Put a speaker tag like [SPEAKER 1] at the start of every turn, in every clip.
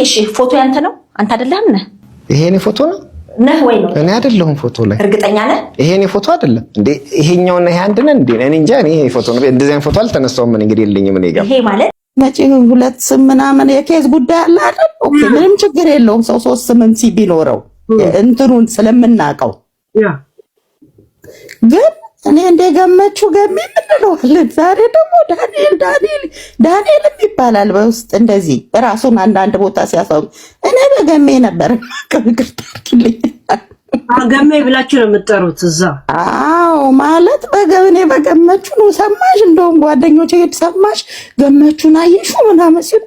[SPEAKER 1] እሺ ፎቶ ያንተ ነው አንተ አይደለም ነህ
[SPEAKER 2] ይሄኔ ፎቶ ነው
[SPEAKER 1] ነህ ወይ ነው
[SPEAKER 2] እኔ አይደለሁም ፎቶ ላይ
[SPEAKER 1] እርግጠኛ ነህ
[SPEAKER 2] ይሄኔ ፎቶ አይደለም እንዴ ይሄኛውና ይሄ አንድ ነን እንዴ እኔ እንጃ እኔ ፎቶ ነው እንደዚህ አይነት ፎቶ አልተነሳውም ምን እንግዲህ የለኝም እኔ ጋር
[SPEAKER 1] ይሄ ማለት
[SPEAKER 3] መጪ ሁለት ስም ምናምን የኬዝ ጉዳይ አለ አይደል ኦኬ ምንም ችግር የለውም ሰው ሶስት ስምም ቢኖረው እንትኑን ስለምናቀው
[SPEAKER 4] ያ
[SPEAKER 3] ግን እኔ እንደገመቹ ገሚ ምንለዋለን ዛሬ ደግሞ ዳንኤል ይባላል በውስጥ እንደዚህ ራሱን አንድ ቦታ ሲያሳው እኔ በገሜ ነበር ከግርታርኪልኝ
[SPEAKER 4] ገሜ ብላችሁ ነው የምትጠሩት እዛ
[SPEAKER 3] አዎ ማለት በገኔ በገመቹ ነው ሰማሽ እንደውም ጓደኞቼ ሰማሽ ገመቹን አየሹ ምናምን ሲሉ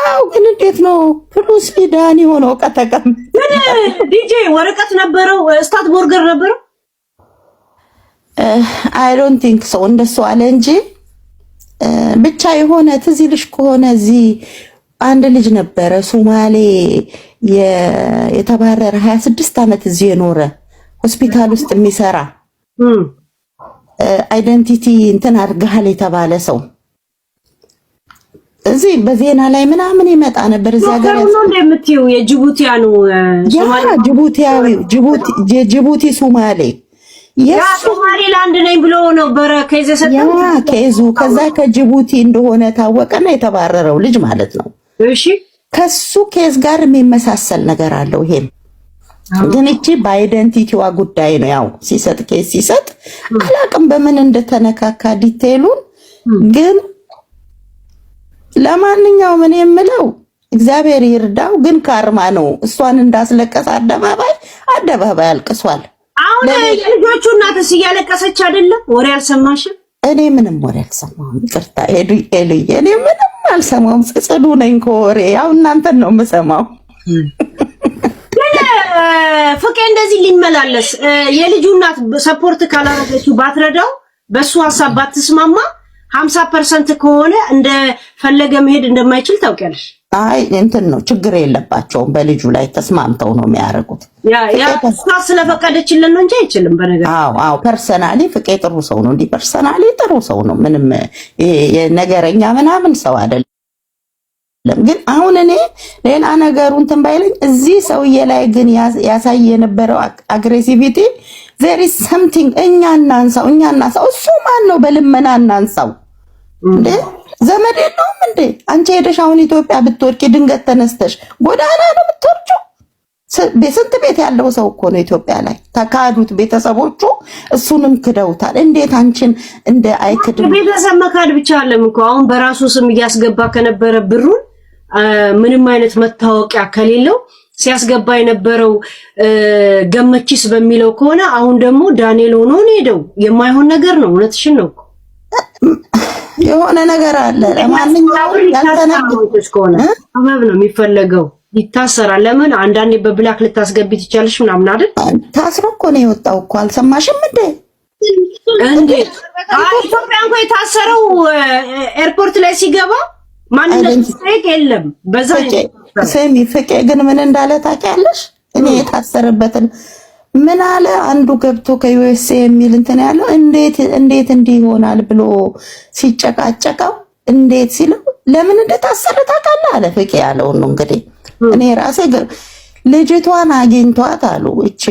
[SPEAKER 3] አው ግን እንዴት ነው ፕሉስ ዳኒ ሆኖ ከተቀም
[SPEAKER 4] ዲጄ ወረቀት ነበረው ስታት ቦርገር ነበረው
[SPEAKER 3] I don't think so እንደሱ አለ እንጂ ብቻ የሆነ ትዝ ይልሽ ከሆነ እዚህ አንድ ልጅ ነበረ ሶማሌ የተባረረ 26 አመት እዚህ የኖረ ሆስፒታል ውስጥ የሚሰራ አይደንቲቲ እንትን አድርገሃል የተባለ ሰው እዚህ በዜና ላይ ምናምን ይመጣ ነበር እዚህ ሀገር
[SPEAKER 4] ነው እንደምትዩ የጅቡቲያኑ
[SPEAKER 3] ጅቡቲ ሶማሌ
[SPEAKER 4] ያ ሶማሌላንድ ነኝ ብሎ ነበር ከይዘ ሰጠው
[SPEAKER 3] ያ ከይዙ ከዛ ከጅቡቲ እንደሆነ ታወቀና የተባረረው ልጅ ማለት ነው
[SPEAKER 4] እሺ
[SPEAKER 3] ከሱ ኬዝ ጋር የሚመሳሰል ነገር አለው ይሄም ግን እቺ በአይደንቲቲዋ ጉዳይ ነው ያው ሲሰጥ ኬዝ ሲሰጥ አላቅም በምን እንደተነካካ ዲቴሉን ግን ለማንኛውም እኔ የምለው እግዚአብሔር ይርዳው ግን ካርማ ነው እሷን እንዳስለቀስ አደባባይ አልቅሷል
[SPEAKER 4] አሁን ልጆቹ እናትስ እያለቀሰች አይደለም ወሬ አልሰማሽም
[SPEAKER 3] እኔ ምንም ወሬ አልሰማሁም ይቅርታ ኤልዬ እኔ ምንም አልሰማሁም ጽዱ ነኝ ከወሬ ያው እናንተን ነው የምሰማው
[SPEAKER 4] ፍቄ እንደዚህ ሊመላለስ የልጁ እናት ሰፖርት ካላረገችው ባትረዳው በሱ ሐሳብ ባትስማማ 50% ከሆነ እንደ ፈለገ መሄድ እንደማይችል ታውቂያለሽ
[SPEAKER 3] አይ እንትን ነው ችግር የለባቸውም በልጁ ላይ ተስማምተው ነው የሚያረጉት
[SPEAKER 4] ያ ስለፈቀደችልን ነው እንጂ አይችልም በነገር
[SPEAKER 3] አዎ ፐርሰናሊ ፍቄ ጥሩ ሰው ነው እንዲ ፐርሰናሊ ጥሩ ሰው ነው ምንም ነገረኛ ምናምን ሰው አይደለም ግን አሁን እኔ ሌላ ነገሩን ተንባይለኝ እዚህ ሰውዬ ላይ ግን ያሳየ የነበረው አግሬሲቪቲ there is something እኛና አንሳው እሱ ማን ነው በልመና እናንሳው እንዴ ዘመድ የለውም እንዴ አንቺ ሄደሽ አሁን ኢትዮጵያ ብትወርቂ ድንገት ተነስተሽ ጎዳና ነው የምትወርጪው በስንት ቤት ያለው ሰው እኮ ነው ኢትዮጵያ ላይ ተካዱት ቤተሰቦቹ እሱንም ክደውታል እንዴት አንቺን እንደ አይክድ
[SPEAKER 4] ቤተሰብ መካድ ብቻ አለም እኮ አሁን በራሱ ስም እያስገባ ከነበረ ብሩን ምንም አይነት መታወቂያ ከሌለው ሲያስገባ የነበረው ገመቺስ በሚለው ከሆነ አሁን ደግሞ ዳንኤል ሆኖ ሄደው የማይሆን ነገር ነው እውነትሽን ነው
[SPEAKER 3] የሆነ ነገር አለ ለማንኛውም ያልተነገረሽ ከሆነ
[SPEAKER 4] አመብ ነው የሚፈለገው ይታሰራል ለምን አንዳንዴ በብላክ ልታስገቢት ይቻልሽ ምናምን አይደል
[SPEAKER 3] ታስሮ እኮ ነው የወጣው እኮ አልሰማሽም
[SPEAKER 4] እንዴ ኢትዮጵያ እንኳን የታሰረው ኤርፖርት ላይ ሲገባ ማንነት ስቴክ የለም በዛ
[SPEAKER 3] ሰሚ ፍቄ ግን ምን እንዳለ ታውቂያለሽ እኔ የታሰረበትን ምን አለ አንዱ ገብቶ ከዩኤስኤ የሚል እንትን ያለው እንዴት እንዲሆናል ብሎ ሲጨቃጨቀው እንዴት ሲለው ለምን እንደታሰረ ታውቃለህ አለ ፍቄ ያለው ነው እንግዲህ እኔ ራሴ ልጅቷን አግኝቷት አሉ እቺ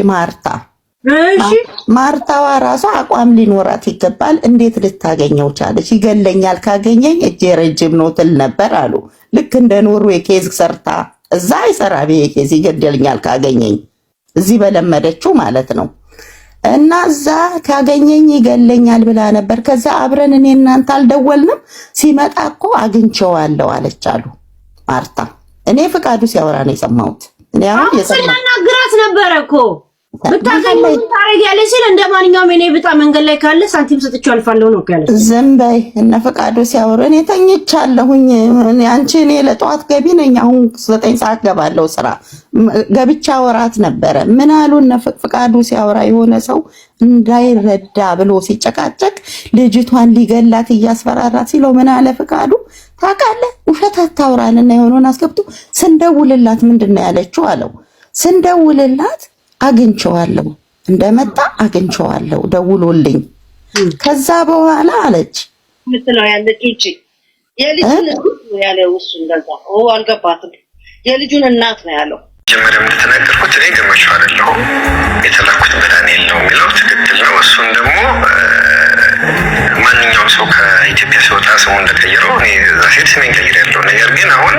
[SPEAKER 3] ማርታዋ ራሷ አቋም ሊኖራት ይገባል እንዴት ልታገኘው ቻለች ይገለኛል ካገኘኝ እጄ ረጅም ነው ትል ነበር አሉ ልክ እንደ ኖርዌይ ኬዝ ሰርታ እዛ አይሰራም ኬዝ ይገደልኛል ካገኘኝ እዚህ በለመደችው ማለት ነው እና እዛ ካገኘኝ ይገለኛል ብላ ነበር ከዛ አብረን እኔ እናንተ አልደወልንም ሲመጣ እኮ አግኝቼዋለሁ አለች አሉ ማርታ እኔ ፍቃዱ ሲያወራ ነው የሰማሁት እኔ አሁን
[SPEAKER 4] የሰማናግራት ነበር እኮ ብታገኙ ታረጋለሽ ሲል እንደማንኛውም እኔ ብጣ መንገድ ላይ ካለ ሳንቲም ሰጥቼው አልፋለሁ ነው ያለው
[SPEAKER 3] ዝም በይ እነ ፍቃዱ ሲያወሩ እኔ ተኝቻለሁኝ አንቺ እኔ ለጧት ገቢ ነኝ አሁን 9 ሰዓት ገባለሁ ስራ ገብቻ ወራት ነበረ ምን አሉ እነ ፍቃዱ ሲያወራ የሆነ ሰው እንዳይረዳ ብሎ ሲጨቃጨቅ ልጅቷን ሊገላት እያስፈራራት ሲለው ምን አለ ፍቃዱ ታውቃለህ ውሸት አታውራልና የሆነውን አስገብቶ ስንደውልላት ምንድነው ያለችው አለው ስንደውልላት አግኝቼዋለሁ እንደመጣ አግኝቼዋለሁ ደውሎልኝ ከዛ በኋላ አለች
[SPEAKER 5] ምትለው ያለች እቺ የልጅ ያለው እሱ እንደዛ አልገባትም የልጁን እናት ነው ያለው።
[SPEAKER 2] ጀመረም እንደተናገርኩት እኔ ገመቹ አይደለሁም የተላኩት በዳንኤል ነው የሚለው ትክክል ነው። እሱን ደግሞ ማንኛውም ሰው ከኢትዮጵያ ሲወጣ ስሙ እንደቀየረው እኔ እዛ ሴት ስሜን ቀይሬያለሁ። ነገር ግን አሁን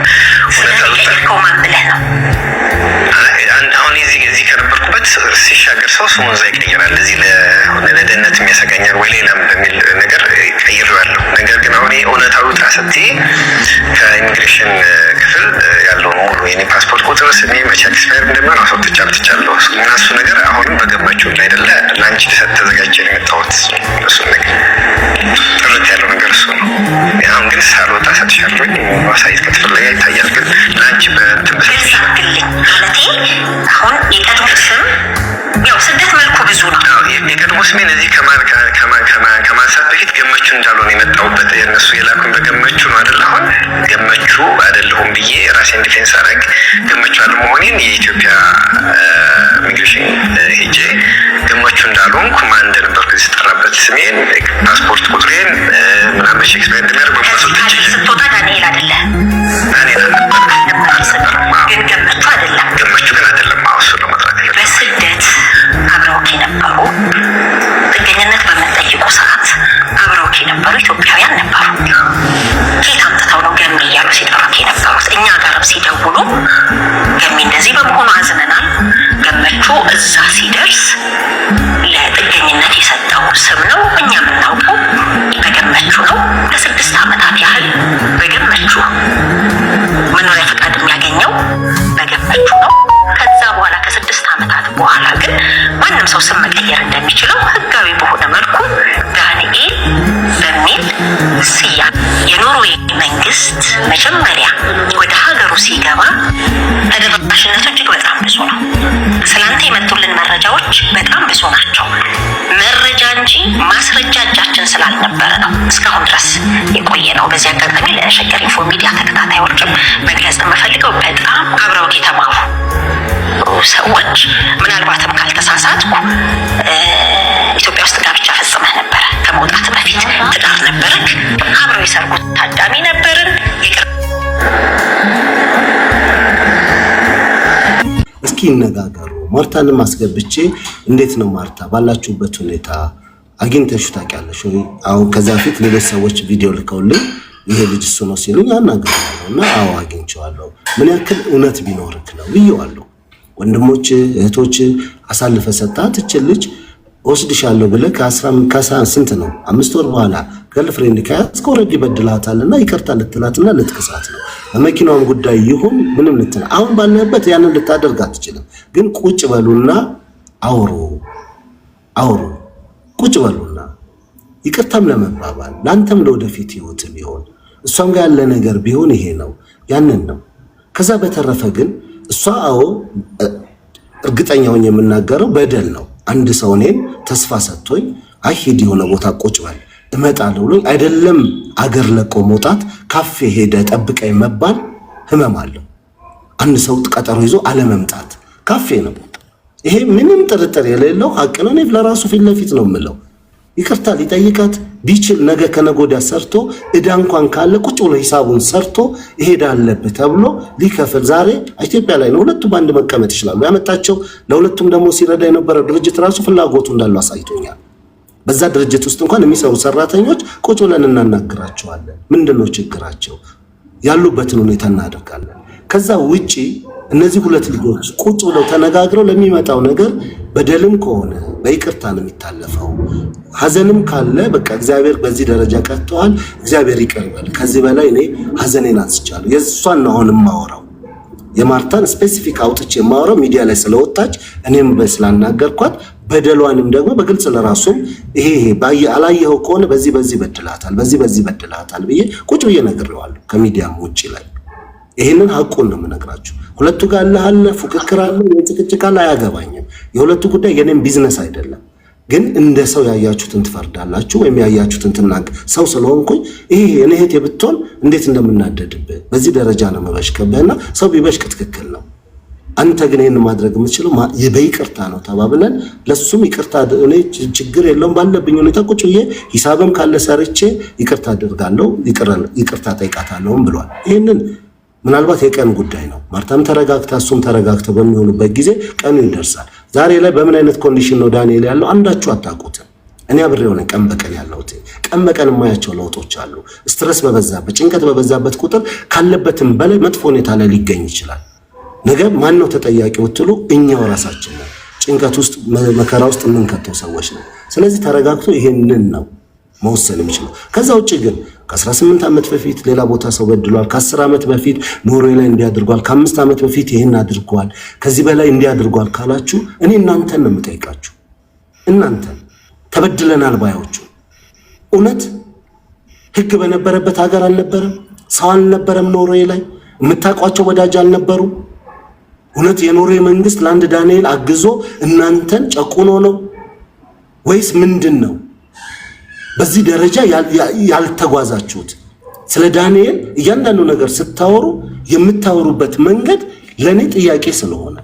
[SPEAKER 2] ሁኔታው
[SPEAKER 1] ማን ብለህ ነው
[SPEAKER 2] አሁን እዚህ ከነበርኩበት ሲሻገር ሰው ስሙን እዛ ይቀይራል። እዚህ ለደህንነት የሚያሰጋኛል ወይ ሌላም በሚል ነገር ቀይሬዋለሁ። ነገር ግን አሁን እውነታው ጣሰቴ ከኢሚግሬሽን ክፍል ያለውን ሙሉ የኔ ፓስፖርት ቁጥር ስሜ መቼ ኤክስፓየር እንደሚሆን አስወጥቻለሁ እና እሱ ነገር አሁንም በገመቹ አይደለ ለአንቺ ተዘጋጀ ነው የመጣሁት። እሱ ነገር ጥርት ያለው ነገር እሱ ነው። አሁን ግን ሳልወጣ ሰጥቻለሁ ማሳየት ከተፈለገ ይታያል። ግን ለአንቺ በትንበሳልኝ
[SPEAKER 1] ማለቴ አሁን የቀድሞ ስም ያው ስደት መልኩ ብዙ ነው።
[SPEAKER 2] የቀድሞ ስሜን እዚህ ከማንሳት በፊት ገመቹ እንዳልሆነ የመጣሁበት የእነሱ የላኩን በገመቹ ነው አይደል? አሁን ገመቹ አይደለሁም ብዬ ራሴን ዲፌንስ አደረግ ገመቹ አለመሆኔን የኢትዮጵያ ኢሚግሬሽን ሄጄ ገመቹ እንዳልሆንኩ ማን እንደነበርኩ የተጠራበት ስሜን ፓስፖርት ቁጥሬን ምናምን ሼክስፒር እንደሚያደርግ ማስወጥቼ
[SPEAKER 1] ስትወጣ ዳንኤል አይደለ
[SPEAKER 2] ዳንኤል
[SPEAKER 1] ግን ገመቹ አይደለም።
[SPEAKER 2] ገመቹ ግን አይደለም። እሱ ነው መጥራት
[SPEAKER 1] በስደት አብረውክ የነበሩ ጥገኝነት በምትጠይቁ ሰዓት አብረውክ የነበሩ ኢትዮጵያውያን ነበሩ። ከየት አምጥተው ነው ገሚ እያሉ ሲጠሩክ የነበሩት? እኛ ጋርም ሲደውሉ ገሚ እንደዚህ በመሆኑ አዝነናል፣ ገመቹ እዛ ሲደርስ ለጥገኝነት የሰጠው ስም ነው፣ እኛ የምናውቀው በገመቹ ነው። ለ6 ዓመታት ያህል በገመቹ መኖሪያ ፈቃድ የሚያገኘው በገመቹ ነው። ከዛ በኋላ ከ6 ዓመታት በኋላ ግን ማንም ሰው ስም መቀየር እንደሚችለው ህጋዊ በሆነ መልኩ ዳንኤል በሚል ስያሜ የኖርዌይ መንግስት መጀመሪያ ወደ ሀገሩ ሲገባ ተደራሽነቱ እጅግ በጣም ብዙ ነው። ስላንተ የመጡልን መረጃዎች በጣም ብዙ ናቸው። መረጃ እንጂ ማስረጃ እጃችን ስላልነበረ ነው እስካሁን ድረስ የቆየ ነው። በዚህ አጋጣሚ ለሸገር ኢንፎ ሚዲያ ተከታታዮችም መግለጽ የምፈልገው በጣም አብረው የተማሩ ሰዎች ምናልባትም ካልተሳሳትኩ ኢትዮጵያ ውስጥ ጋብቻ ፈጽመህ ነበረ። ከመውጣት በፊት ትዳር ነበረክ። አብረው የሰርጉት ታዳሚ ነበርን።
[SPEAKER 6] እስኪ ይነጋገሩ። ማርታንም አስገብቼ እንዴት ነው ማርታ ባላችሁበት ሁኔታ አግኝተሽ ታውቂያለሽ ወይ? አሁን ከዛ ፊት ሌሎች ሰዎች ቪዲዮ ልከውልኝ ይሄ ልጅ እሱ ነው ሲሉኝ አናግሬያለሁና አዎ አግኝቼዋለሁ። ምን ያክል እውነት ቢኖርክ ነው ብዬዋለሁ። ወንድሞች እህቶች አሳልፈ ሰጣት እቺ ልጅ ወስድሻለሁ ብለህ ስንት ነው 5 ወር በኋላ ገርልፍሬንድ ከያዝከው ኦልሬዲ በድላታልና ይቅርታ ልትላትና ልትከሳት ነው። በመኪናውም ጉዳይ ይሁን ምንም ልትል አሁን ባለበት ያንን ልታደርግ አትችልም። ግን ቁጭ በሉና አውሩ ቁጭ በሉና ይቅርታም ለመባባል ላንተም ለወደፊት ህይወት ቢሆን እሷም ጋር ያለ ነገር ቢሆን ይሄ ነው ያንን ነው። ከዛ በተረፈ ግን እሷ አዎ እርግጠኛ ሆኜ የምናገረው በደል ነው። አንድ ሰው እኔን ተስፋ ሰጥቶኝ አይ ሂድ የሆነ ቦታ ቁጭ በል እመጣለሁ ብሎኝ አይደለም አገር ለቆ መውጣት ካፌ ሄደ ጠብቀኝ መባል ህመም አለው። አንድ ሰው ቀጠሮ ይዞ አለመምጣት ካፌ ነው። ይሄ ምንም ጥርጥር የሌለው ሀቅ ነው። እኔ ለራሱ ፊት ለፊት ነው የምለው። ይቅርታ ሊጠይቃት ቢችል ነገ ከነጎዳ ሰርቶ እዳ እንኳን ካለ ቁጭ ብሎ ሂሳቡን ሰርቶ ይሄዳለበት ተብሎ ሊከፍል ዛሬ ኢትዮጵያ ላይ ነው። ሁለቱም ባንድ መቀመጥ ይችላሉ። ያመጣቸው ለሁለቱም ደግሞ ሲረዳ የነበረ ድርጅት ራሱ ፍላጎቱ እንዳለው አሳይቶኛል። በዛ ድርጅት ውስጥ እንኳን የሚሰሩ ሰራተኞች ቁጭ ብለን እናናግራቸዋለን። ምንድነው ችግራቸው ያሉበትን ሁኔታ እናደርጋለን። ከዛ ውጪ እነዚህ ሁለት ልጆች ቁጭ ብለው ተነጋግረው ለሚመጣው ነገር በደልም ከሆነ በይቅርታ ነው የሚታለፈው። ሐዘንም ካለ በቃ እግዚአብሔር በዚህ ደረጃ ቀጥቷል፣ እግዚአብሔር ይቀርባል። ከዚህ በላይ እኔ ሐዘኔን አንስቻለሁ። የሷን ነው አሁን የማወራው። የማርታን ስፔሲፊክ አውጥቼ የማወራው ሚዲያ ላይ ስለወጣች እኔም በስላናገርኳት በደሏንም ደግሞ በግልጽ ለራሱም ይሄ አላየኸው ከሆነ በዚህ በዚህ በድላታል ብዬ ቁጭ ብዬ ነግሬዋለሁ ከሚዲያም ውጪ ላይ። ይሄንን ሐቁን ነው የምነግራችሁ። ሁለቱ ጋር አለ ፉክክር አለ የጭቅጭቅ አለ አያገባኝም። የሁለቱ ጉዳይ የኔም ቢዝነስ አይደለም። ግን እንደ ሰው ያያችሁትን ትፈርዳላችሁ ወይም ያያችሁትን ትናገር ሰው ስለሆንኩኝ ይሄ እኔ እህቴ ብትሆን እንዴት እንደምናደድብህ በዚህ ደረጃ ነው መበሽከብህና ሰው ቢበሽክ ትክክል ነው። አንተ ግን ይሄን ማድረግ የምትችለው በይቅርታ ነው ተባብለን ለሱም ይቅርታ እኔ ችግር የለውም ባለብኝ ሁኔታ ቁጭ ብዬ ሂሳብም ካለ ሰርቼ ይቅርታ አድርጋለሁ ይቅርታ ጠይቃታለሁም ብሏል። ይሄንን ምናልባት የቀን ጉዳይ ነው። ማርታም ተረጋግታ እሱም ተረጋግተው በሚሆኑበት ጊዜ ቀኑ ይደርሳል። ዛሬ ላይ በምን አይነት ኮንዲሽን ነው ዳንኤል ያለው አንዳችሁ አታውቁትም። እኔ አብሬው ነኝ ቀን በቀን ያለሁት። ቀን በቀን የማያቸው ለውጦች አሉ። ስትረስ በበዛበት ጭንቀት በበዛበት ቁጥር ካለበትም በላይ መጥፎ ሁኔታ ላይ ሊገኝ ይችላል። ነገ ማን ነው ተጠያቂው ብትሉ እኛው ራሳችን ነን። ጭንቀት ውስጥ መከራ ውስጥ የምንከተው ሰዎች ነው። ስለዚህ ተረጋግቶ ይሄንን ነው መወሰን የሚችለው። ከዛ ውጭ ግን ከ18 ዓመት በፊት ሌላ ቦታ ሰው በድሏል፣ ከ10 ዓመት በፊት ኖርዌይ ላይ እንዲያድርጓል፣ ከ5 ዓመት በፊት ይሄን አድርጓል፣ ከዚህ በላይ እንዲያድርጓል ካላችሁ እኔ እናንተን ነው የምጠይቃችሁ። እናንተን ተበድለናል ባዮቹ እውነት ህግ በነበረበት ሀገር አልነበረም? ሰው አልነበረም? ኖርዌይ ላይ የምታውቋቸው ወዳጅ አልነበሩ? እውነት የኖርዌይ መንግስት ለአንድ ዳንኤል አግዞ እናንተን ጨቁኖ ነው ወይስ ምንድን ነው? በዚህ ደረጃ ያልተጓዛችሁት? ስለ ዳንኤል እያንዳንዱ ነገር ስታወሩ የምታወሩበት መንገድ ለኔ ጥያቄ ስለሆነ